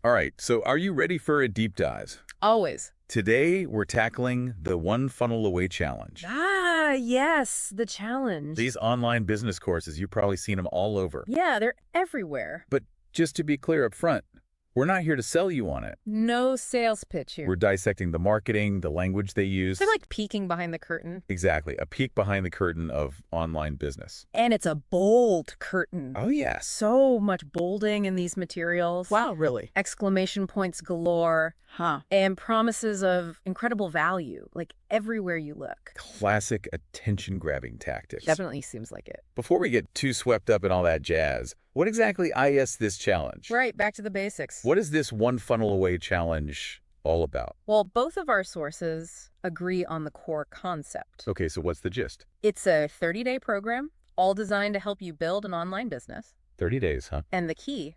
All right, so are you ready for a deep dive? Always. Today, we're tackling the One Funnel Away Challenge. Ah, yes, the challenge. These online business courses, you've probably seen them all over. Yeah, they're everywhere. But just to be clear up front, we're not here to sell you on it. No sales pitch here. We're dissecting the marketing, the language they use. They're like peeking behind the curtain. Exactly, a peek behind the curtain of online business. And it's a bold curtain. Oh, yes. So much bolding in these materials. Wow, really? Exclamation points galore. Huh. And promises of incredible value, like everywhere you look. Classic attention-grabbing tactics. Definitely seems like it. Before we get too swept up in all that jazz, what exactly is this challenge? Right, back to the basics. What is this One Funnel Away Challenge all about? Well, both of our sources agree on the core concept. Okay, so what's the gist? It's a 30-day program, all designed to help you build an online business. 30 days, huh? And the key,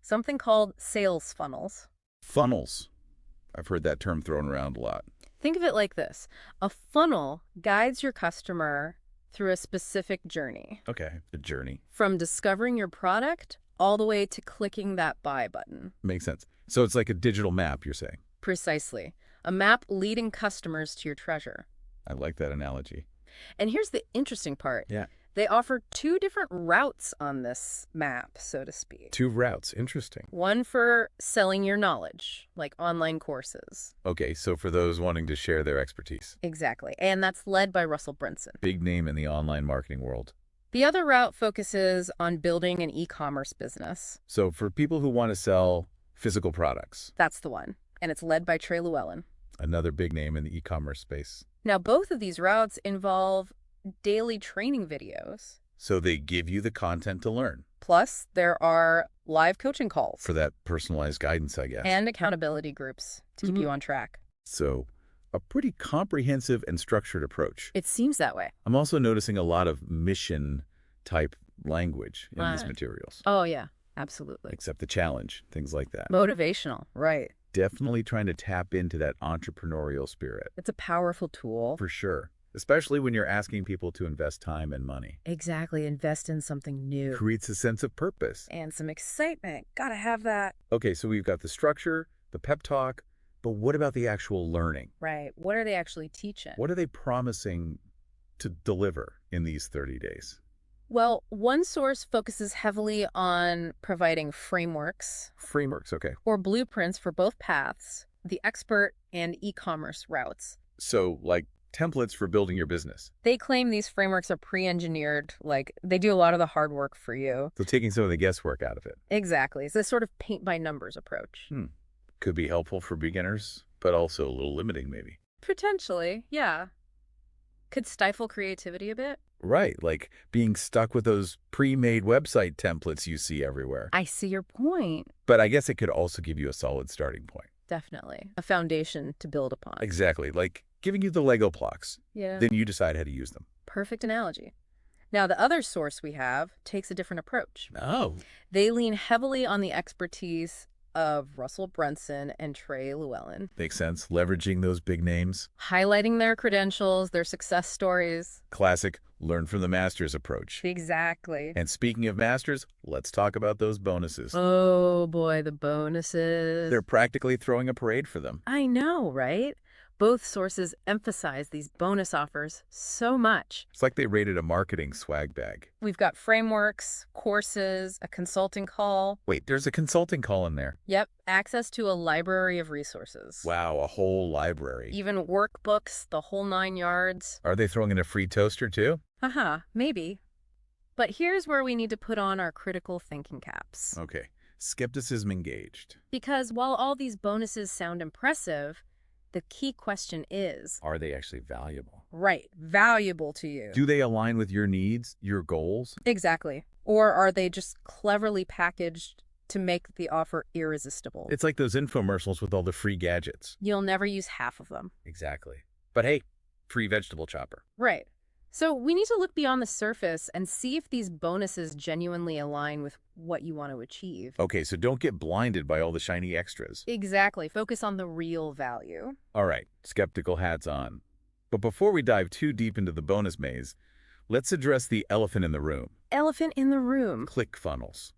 something called sales funnels. Funnels. I've heard that term thrown around a lot. Think of it like this. A funnel guides your customer through a specific journey. Okay, the journey. From discovering your product all the way to clicking that buy button. Makes sense. So it's like a digital map, you're saying? Precisely. A map leading customers to your treasure. I like that analogy. And here's the interesting part. Yeah. They offer two different routes on this map, so to speak. Two routes. Interesting. One for selling your knowledge, like online courses. Okay, so for those wanting to share their expertise. Exactly. And that's led by Russell Brunson. Big name in the online marketing world. The other route focuses on building an e-commerce business. So for people who want to sell physical products. That's the one. And it's led by Trey Llewellyn. Another big name in the e-commerce space. Now, both of these routes involve daily training videos. So they give you the content to learn. Plus, there are live coaching calls. For that personalized guidance, I guess. And accountability groups to keep you on track. So a pretty comprehensive and structured approach. It seems that way. I'm also noticing a lot of mission-type language in these materials. Oh, yeah, absolutely. Accept the challenge, things like that. Motivational, right. Definitely trying to tap into that entrepreneurial spirit. It's a powerful tool. For sure. Especially when you're asking people to invest time and money. Exactly. Invest in something new. Creates a sense of purpose. And some excitement. Gotta have that. Okay, so we've got the structure, the pep talk, but what about the actual learning? Right. What are they actually teaching? What are they promising to deliver in these 30 days? Well, one source focuses heavily on providing frameworks. Frameworks, okay. Or blueprints for both paths, the expert and e-commerce routes. So, like templates for building your business. They claim these frameworks are pre-engineered, like they do a lot of the hard work for you. So taking some of the guesswork out of it. Exactly. It's this sort of paint-by-numbers approach. Could be helpful for beginners, but also a little limiting maybe. Potentially, yeah. Could stifle creativity a bit. Right, like being stuck with those pre-made website templates you see everywhere. I see your point. But I guess it could also give you a solid starting point. Definitely. A foundation to build upon. Exactly, like giving you the Lego blocks. Yeah. Then you decide how to use them. Perfect analogy. Now, the other source we have takes a different approach. Oh. They lean heavily on the expertise of Russell Brunson and Trey Llewellyn. Makes sense. Leveraging those big names. Highlighting their credentials, their success stories. Classic learn from the masters approach. Exactly. And speaking of masters, let's talk about those bonuses. Oh boy, the bonuses. They're practically throwing a parade for them. I know, right? Both sources emphasize these bonus offers so much. It's like they rated a marketing swag bag. We've got frameworks, courses, a consulting call. Wait, there's a consulting call in there. Yep, access to a library of resources. Wow, a whole library. Even workbooks, the whole 9 yards. Are they throwing in a free toaster too? Haha, maybe. But here's where we need to put on our critical thinking caps. Okay, skepticism engaged. Because while all these bonuses sound impressive, the key question is... Are they actually valuable? Right, valuable to you. Do they align with your needs, your goals? Exactly. Or are they just cleverly packaged to make the offer irresistible? It's like those infomercials with all the free gadgets. You'll never use half of them. Exactly. But hey, free vegetable chopper. Right. So we need to look beyond the surface and see if these bonuses genuinely align with what you want to achieve. Okay, so don't get blinded by all the shiny extras. Exactly. Focus on the real value. All right, skeptical hats on. But before we dive too deep into the bonus maze, let's address the elephant in the room. Elephant in the room. Click funnels.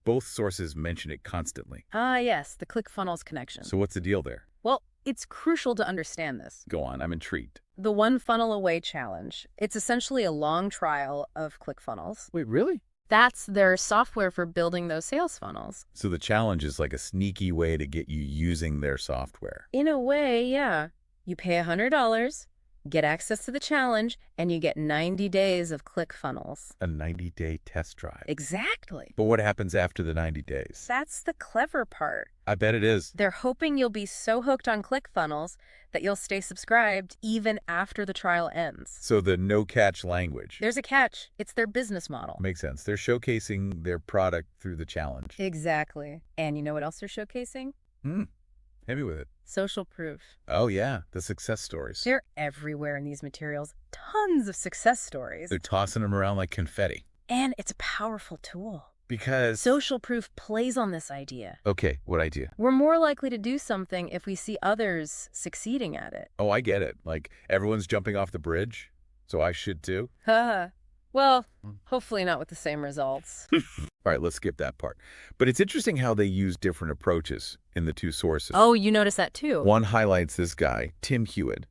both sources mention it constantly. Ah, yes, the ClickFunnels connection. So what's the deal there? Well, it's crucial to understand this. Go on, I'm intrigued. The One Funnel Away Challenge. It's essentially a long trial of ClickFunnels. Wait, really? That's their software for building those sales funnels. So the challenge is like a sneaky way to get you using their software. In a way, yeah. You pay $100, get access to the challenge, and you get 90 days of ClickFunnels. A 90-day test drive. Exactly. But what happens after the 90 days? That's the clever part. I bet it is. They're hoping you'll be so hooked on ClickFunnels that you'll stay subscribed even after the trial ends. So the no-catch language. There's a catch. It's their business model. Makes sense. They're showcasing their product through the challenge. Exactly. And you know what else they're showcasing? Hit me with it. Social proof. Oh, yeah. The success stories. They're everywhere in these materials. Tons of success stories. They're tossing them around like confetti. And it's a powerful tool. Because... Social proof plays on this idea. Okay, what idea? We're more likely to do something if we see others succeeding at it. Oh, I get it. Like, everyone's jumping off the bridge, so I should too. Haha. Well, hopefully not with the same results. All right, let's skip that part. But it's interesting how they use different approaches in the two sources. Oh, you notice that too. One highlights this guy, Tim Hewitt,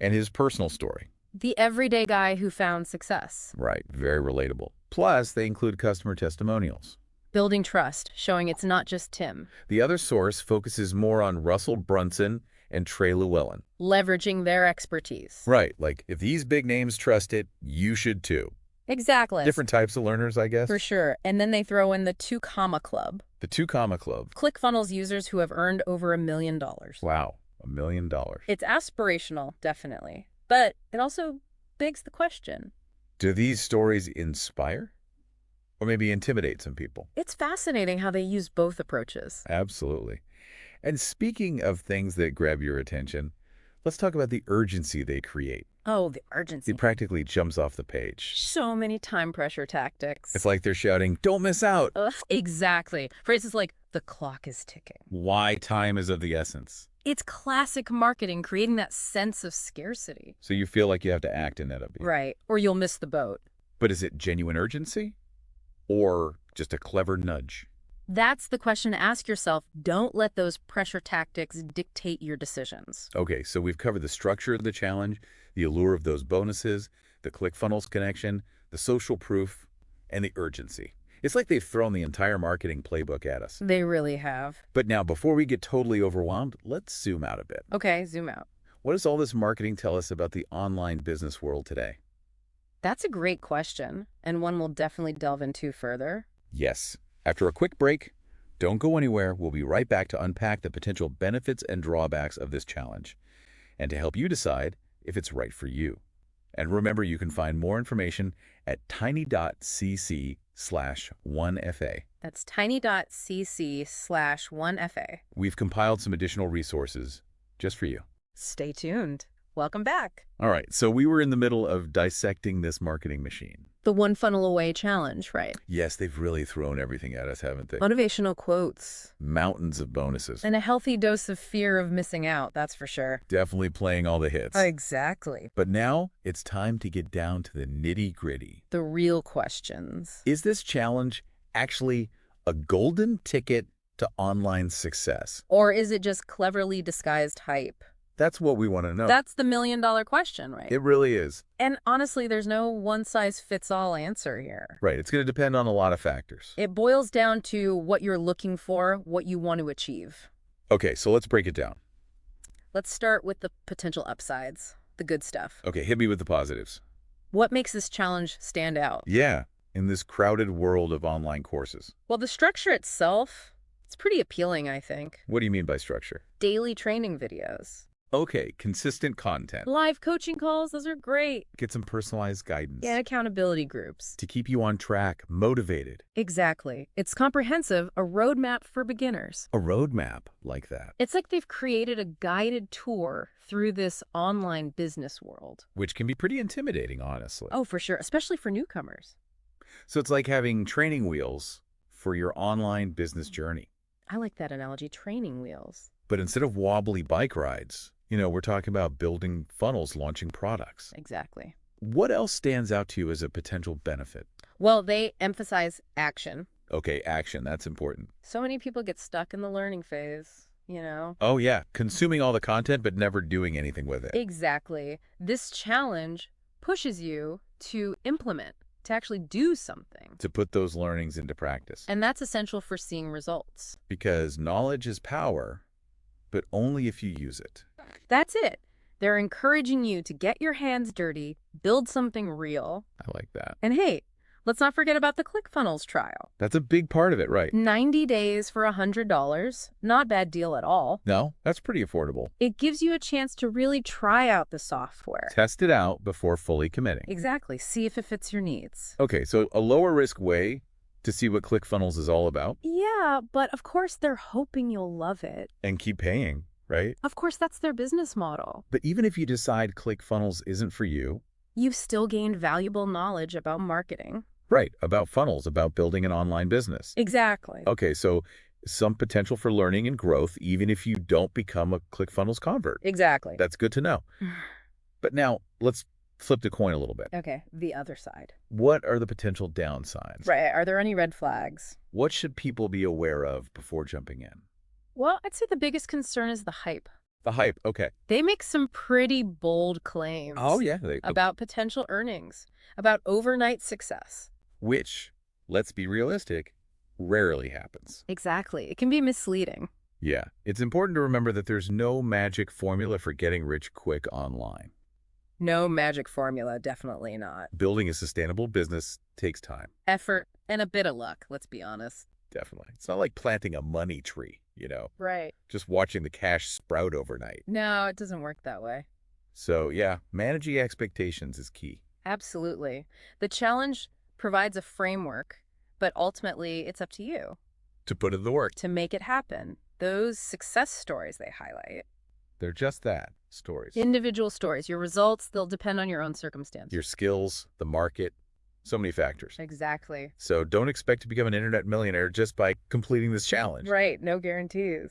and his personal story. The everyday guy who found success. Right, very relatable. Plus, they include customer testimonials. Building trust, showing it's not just Tim. The other source focuses more on Russell Brunson and Trey Llewellyn. Leveraging their expertise. Right, like if these big names trust it, you should too. Exactly. Different types of learners, I guess. For sure. And then they throw in the 2 Comma Club. The 2 Comma Club. ClickFunnels users who have earned over $1 million. Wow, $1 million. It's aspirational, definitely. But it also begs the question. Do these stories inspire? Or maybe intimidate some people? It's fascinating how they use both approaches. Absolutely. And speaking of things that grab your attention, let's talk about the urgency they create. Oh, the urgency. It practically jumps off the page. So many time pressure tactics. It's like they're shouting, "Don't miss out!" Ugh, exactly. Phrases like, the clock is ticking. Why time is of the essence. It's classic marketing, creating that sense of scarcity. So you feel like you have to act in that upbeat. Right. Or you'll miss the boat. But is it genuine urgency? Or just a clever nudge? That's the question to ask yourself. Don't let those pressure tactics dictate your decisions. Okay, so we've covered the structure of the challenge, the allure of those bonuses, the ClickFunnels connection, the social proof, and the urgency. It's like they've thrown the entire marketing playbook at us. They really have. But now, before we get totally overwhelmed, let's zoom out a bit. Okay, zoom out. What does all this marketing tell us about the online business world today? That's a great question, and one we'll definitely delve into further. Yes. After a quick break, don't go anywhere. We'll be right back to unpack the potential benefits and drawbacks of this challenge, and to help you decide if it's right for you. And remember, you can find more information at tiny.cc/1FA. That's tiny.cc/1FA. We've compiled some additional resources just for you. Stay tuned. Welcome back. All right, so we were in the middle of dissecting this marketing machine. The One Funnel Away challenge, right? Yes, they've really thrown everything at us, haven't they? Motivational quotes. Mountains of bonuses. And a healthy dose of fear of missing out, that's for sure. Definitely playing all the hits. Exactly. But now it's time to get down to the nitty-gritty. The real questions. Is this challenge actually a golden ticket to online success? Or is it just cleverly disguised hype? That's what we want to know. That's the million-dollar question, right? It really is. And honestly, there's no one-size-fits-all answer here. Right. It's going to depend on a lot of factors. It boils down to what you're looking for, what you want to achieve. Okay, so let's break it down. Let's start with the potential upsides, the good stuff. Okay, hit me with the positives. What makes this challenge stand out? Yeah, in this crowded world of online courses. Well, the structure itself, it's pretty appealing, I think. What do you mean by structure? Daily training videos. Okay, consistent content. Live coaching calls, those are great. Get some personalized guidance. And accountability groups. To keep you on track, motivated. Exactly. It's comprehensive, a roadmap for beginners. A roadmap like that. It's like they've created a guided tour through this online business world. Which can be pretty intimidating, honestly. Oh, for sure, especially for newcomers. So it's like having training wheels for your online business journey. I like that analogy, training wheels. But instead of wobbly bike rides, we're talking about building funnels, launching products. Exactly. What else stands out to you as a potential benefit? Well, they emphasize action. Okay, action, that's important. So many people get stuck in the learning phase, you know? Oh yeah, consuming all the content but never doing anything with it. Exactly. This challenge pushes you to implement, to actually do something. To put those learnings into practice. And that's essential for seeing results. Because knowledge is power, but only if you use it. That's it. They're encouraging you to get your hands dirty, build something real. I like that. And hey, let's not forget about the ClickFunnels trial. That's a big part of it, right? 90 days for $100. Not bad deal at all. No, that's pretty affordable. It gives you a chance to really try out the software. Test it out before fully committing. Exactly. See if it fits your needs. Okay, so a lower risk way to see what ClickFunnels is all about. Yeah, but of course they're hoping you'll love it. And keep paying, right? Of course, that's their business model. But even if you decide ClickFunnels isn't for you, You've still gained valuable knowledge about marketing. right, about funnels, about building an online business. Exactly. Okay, so some potential for learning and growth even if you don't become a ClickFunnels convert. Exactly. That's good to know. But now let's flip the coin a little bit. Okay, the other side. What are the potential downsides? Right. Are there any red flags? What should people be aware of before jumping in? Well, I'd say the biggest concern is the hype. The hype, okay. They make some pretty bold claims. Oh, yeah. About potential earnings, about overnight success. Which, let's be realistic, rarely happens. Exactly. It can be misleading. Yeah, it's important to remember that there's no magic formula for getting rich quick online. No magic formula, definitely not. Building a sustainable business takes time. Effort and a bit of luck, let's be honest. Definitely. It's not like planting a money tree, Right. just watching the cash sprout overnight. No, it doesn't work that way. So, yeah, managing expectations is key. Absolutely. The challenge provides a framework, but ultimately it's up to you To put in the work. to make it happen. Those success stories they highlight. They're just that, stories. Individual stories. Your results, they'll depend on your own circumstance. Your skills, the market, so many factors. Exactly. So don't expect to become an internet millionaire just by completing this challenge. Right. No guarantees.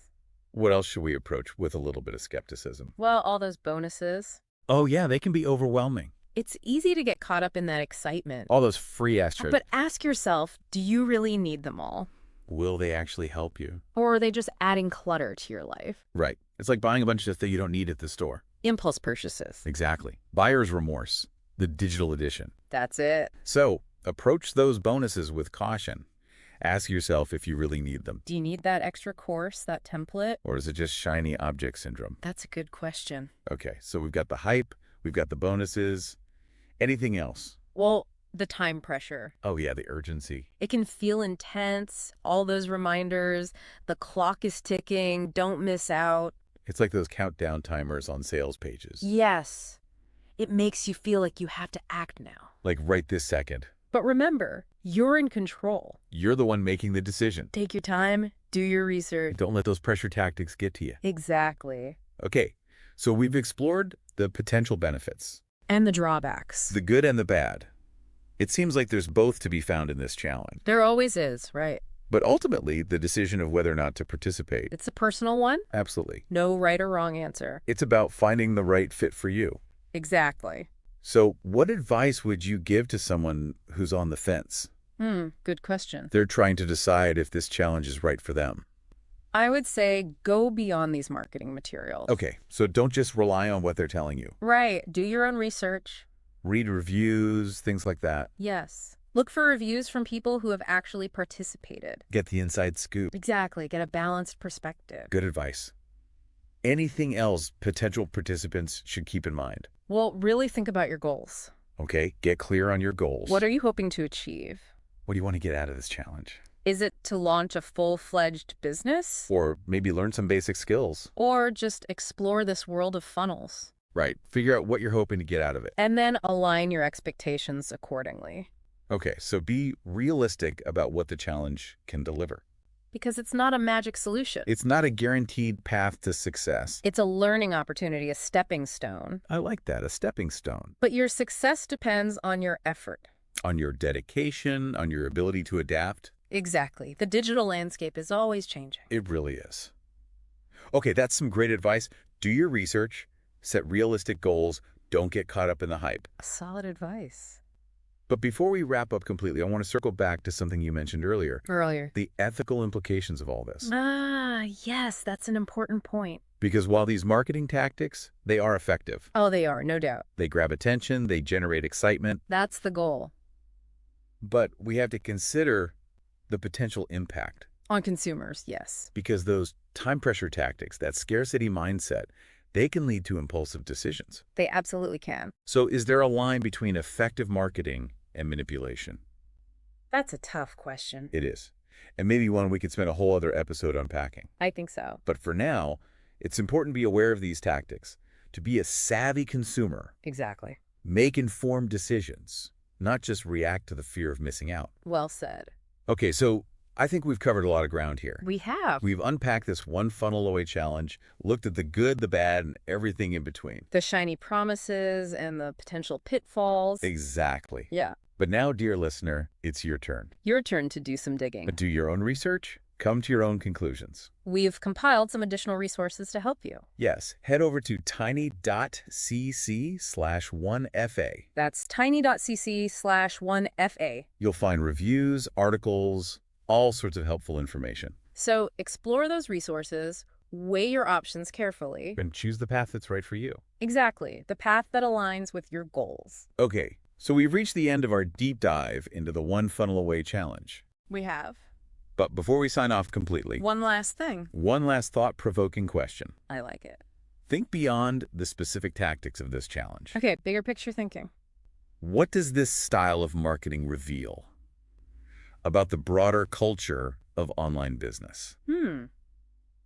What else should we approach with a little bit of skepticism? Well, all those bonuses. Oh, yeah, they can be overwhelming. It's easy to get caught up in that excitement. All those free extras. But ask yourself, do you really need them all? Will they actually help you? Or are they just adding clutter to your life? Right. It's like buying a bunch of stuff that you don't need at the store. Impulse purchases. Exactly. Buyer's remorse, the digital edition. That's it. So approach those bonuses with caution. Ask yourself if you really need them. Do you need that extra course, that template? Or is it just shiny object syndrome? That's a good question. Okay, so we've got the hype, we've got the bonuses. Anything else? Well, the time pressure. Oh yeah, the urgency. It can feel intense, all those reminders, the clock is ticking, don't miss out. It's like those countdown timers on sales pages. Yes, it makes you feel like you have to act now. Like right this second. But remember, you're in control. You're the one making the decision. Take your time, do your research. Don't let those pressure tactics get to you. Exactly. Okay, so we've explored the potential benefits. And the drawbacks. The good and the bad. It seems like there's both to be found in this challenge. There always is, right? But ultimately, the decision of whether or not to participate. It's a personal one. Absolutely. No right or wrong answer. It's about finding the right fit for you. Exactly. So what advice would you give to someone who's on the fence? Good question. They're trying to decide if this challenge is right for them. I would say go beyond these marketing materials. Okay, so don't just rely on what they're telling you. Right. Do your own research. Read reviews, things like that. Yes. Look for reviews from people who have actually participated. Get the inside scoop. Exactly. Get a balanced perspective. Good advice. Anything else potential participants should keep in mind? Well, really think about your goals. Okay, get clear on your goals. What are you hoping to achieve? What do you want to get out of this challenge? Is it to launch a full-fledged business? Or maybe learn some basic skills. Or just explore this world of funnels? Right. Figure out what you're hoping to get out of it. And then align your expectations accordingly. Okay, so be realistic about what the challenge can deliver. Because it's not a magic solution. It's not a guaranteed path to success. It's a learning opportunity, a stepping stone. I like that, a stepping stone. But your success depends on your effort. On your dedication, on your ability to adapt. Exactly. The digital landscape is always changing. It really is. Okay, that's some great advice. Do your research, set realistic goals, don't get caught up in the hype. Solid advice. But before we wrap up completely, I want to circle back to something you mentioned earlier, Earlier. the ethical implications of all this. Ah, yes, that's an important point. Because while these marketing tactics, they are effective. Oh, they are, no doubt. They grab attention, they generate excitement, That's the goal. but we have to consider the potential impact. On consumers, yes. Because those time pressure tactics, that scarcity mindset, they can lead to impulsive decisions. They absolutely can. So is there a line between effective marketing and manipulation? That's a tough question. It is. And maybe one we could spend a whole other episode unpacking. I think so. But for now, it's important to be aware of these tactics, to be a savvy consumer, Exactly. make informed decisions, not just react to the fear of missing out. Well said. Okay, so I think we've covered a lot of ground here. We have. We've unpacked this one funnel away challenge, looked at the good, the bad, and everything in between. The shiny promises and the potential pitfalls. Exactly. Yeah. But now, dear listener, it's your turn. Your turn to do some digging. Do your own research, come to your own conclusions. We've compiled some additional resources to help you. Yes, head over to tiny.cc/1FA. That's tiny.cc/1FA. You'll find reviews, articles, all sorts of helpful information. So explore those resources, weigh your options carefully. And choose the path that's right for you. Exactly, the path that aligns with your goals. Okay, so we've reached the end of our deep dive into the One Funnel Away challenge. We have. But before we sign off completely, One last thing. one last thought-provoking question. I like it. Think beyond the specific tactics of this challenge. Okay, bigger picture thinking. What does this style of marketing reveal about the broader culture of online business?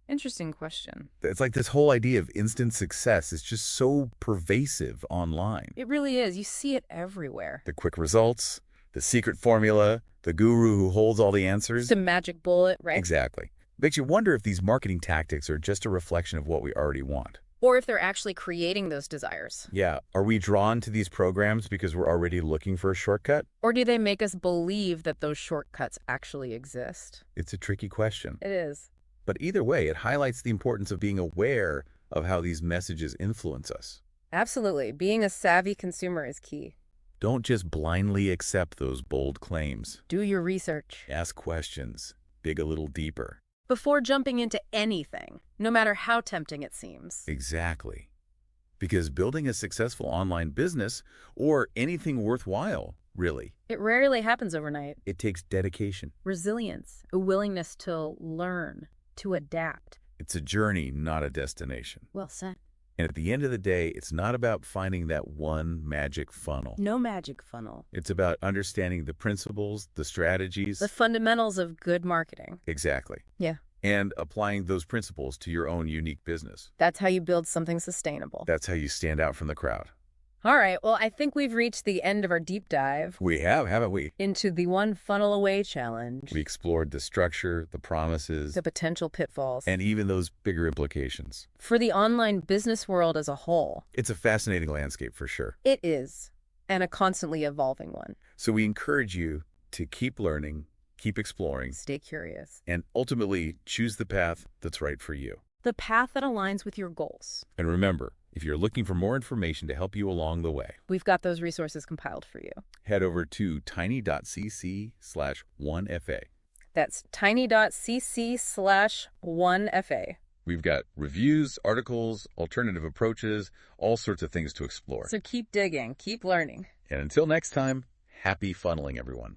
Interesting question. It's like this whole idea of instant success is just so pervasive online. It really is. You see it everywhere. The quick results, the secret formula, the guru who holds all the answers. It's a magic bullet, right? Exactly. Makes you wonder if these marketing tactics are just a reflection of what we already want. Or if they're actually creating those desires. Yeah, are we drawn to these programs because we're already looking for a shortcut? Or do they make us believe that those shortcuts actually exist? It's a tricky question. It is. But either way, it highlights the importance of being aware of how these messages influence us. Absolutely. Being a savvy consumer is key. Don't just blindly accept those bold claims. Do your research. Ask questions. Dig a little deeper. Before jumping into anything, no matter how tempting it seems. Exactly. Because building a successful online business, or anything worthwhile, really, It rarely happens overnight. it takes dedication. Resilience, a willingness to learn, to adapt. It's a journey, not a destination. Well said. And at the end of the day, it's not about finding that one magic funnel. No magic funnel. It's about understanding the principles, the strategies. The fundamentals of good marketing. Exactly. Yeah. And applying those principles to your own unique business. That's how you build something sustainable. That's how you stand out from the crowd. All right, well, I think we've reached the end of our deep dive We have, haven't we? into the One Funnel Away challenge, We explored the structure, the promises, the potential pitfalls, and even those bigger implications. for the online business world as a whole. It's a fascinating landscape for sure. It is, and a constantly evolving one. So we encourage you to keep learning, keep exploring, Stay curious. and ultimately choose the path that's right for you. The path that aligns with your goals. And remember, if you're looking for more information to help you along the way, We've got those resources compiled for you. head over to tiny.cc/1FA. That's tiny.cc/1FA. We've got reviews, articles, alternative approaches, all sorts of things to explore. So keep digging, keep learning. And until next time, happy funneling, everyone.